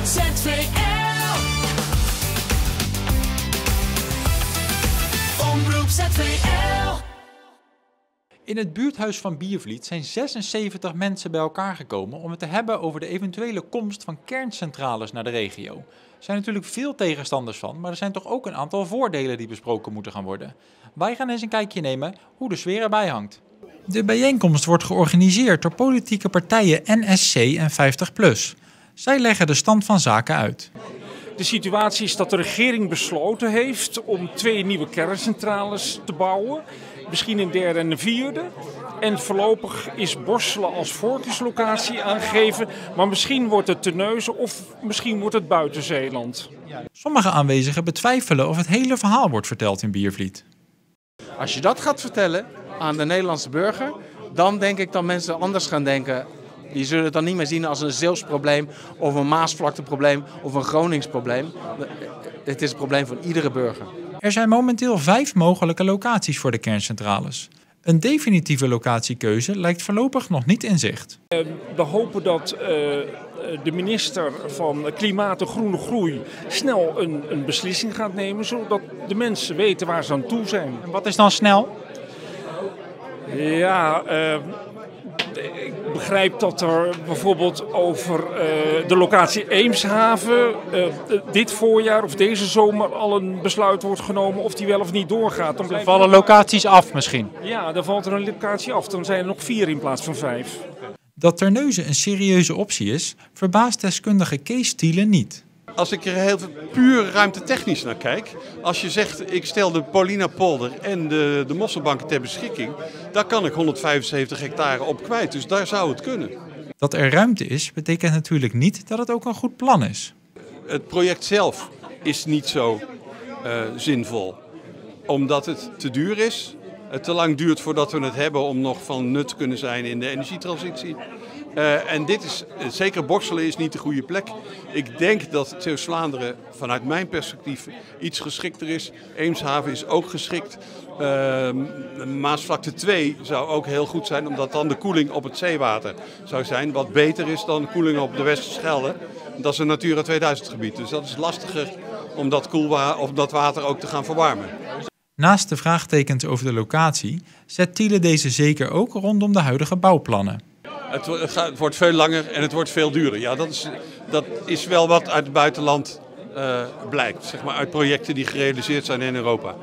ZVL. Omroep ZVL. In het buurthuis van Biervliet zijn 76 mensen bij elkaar gekomen om het te hebben over de eventuele komst van kerncentrales naar de regio. Er zijn natuurlijk veel tegenstanders van, maar er zijn toch ook een aantal voordelen die besproken moeten gaan worden. Wij gaan eens een kijkje nemen hoe de sfeer erbij hangt. De bijeenkomst wordt georganiseerd door politieke partijen NSC en 50PLUS. Zij leggen de stand van zaken uit. De situatie is dat de regering besloten heeft om 2 nieuwe kerncentrales te bouwen. Misschien een derde en een vierde. En voorlopig is Borselen als voorkeurslocatie aangegeven. Maar misschien wordt het Terneuzen of misschien wordt het buiten Zeeland. Sommige aanwezigen betwijfelen of het hele verhaal wordt verteld in Biervliet. Als je dat gaat vertellen aan de Nederlandse burger, dan denk ik dat mensen anders gaan denken. Die zullen het dan niet meer zien als een Zeeuws probleem of een Maasvlakteprobleem of een Gronings probleem. Het is een probleem van iedere burger. Er zijn momenteel 5 mogelijke locaties voor de kerncentrales. Een definitieve locatiekeuze lijkt voorlopig nog niet in zicht. We hopen dat de minister van Klimaat en Groene Groei snel een beslissing gaat nemen, zodat de mensen weten waar ze aan toe zijn. En wat is dan snel? Ja, ik begrijp dat er bijvoorbeeld over de locatie Eemshaven dit voorjaar of deze zomer al een besluit wordt genomen of die wel of niet doorgaat. Dan vallen locaties af misschien? Ja, dan valt er een locatie af. Dan zijn er nog 4 in plaats van 5. Dat Terneuzen een serieuze optie is, verbaast deskundige Kees Thielen niet. Als ik er heel puur ruimtetechnisch naar kijk, als je zegt ik stel de Paulinapolder en de Mosselbanken ter beschikking, daar kan ik 175 hectare op kwijt, dus daar zou het kunnen. Dat er ruimte is, betekent natuurlijk niet dat het ook een goed plan is. Het project zelf is niet zo zinvol, omdat het te duur is. Het te lang duurt voordat we het hebben om nog van nut te kunnen zijn in de energietransitie. En dit is, zeker Borselen is niet de goede plek. Ik denk dat Zeeuws-Vlaanderen vanuit mijn perspectief iets geschikter is. Eemshaven is ook geschikt. Maasvlakte 2 zou ook heel goed zijn, omdat dan de koeling op het zeewater zou zijn. Wat beter is dan de koeling op de Westerschelde. Dat is een Natura 2000 gebied, dus dat is lastiger om dat water ook te gaan verwarmen. Naast de vraagtekens over de locatie zet Thielen deze zeker ook rondom de huidige bouwplannen. Het wordt veel langer en het wordt veel duurder. Ja, dat is wel wat uit het buitenland blijkt, zeg maar, uit projecten die gerealiseerd zijn in Europa.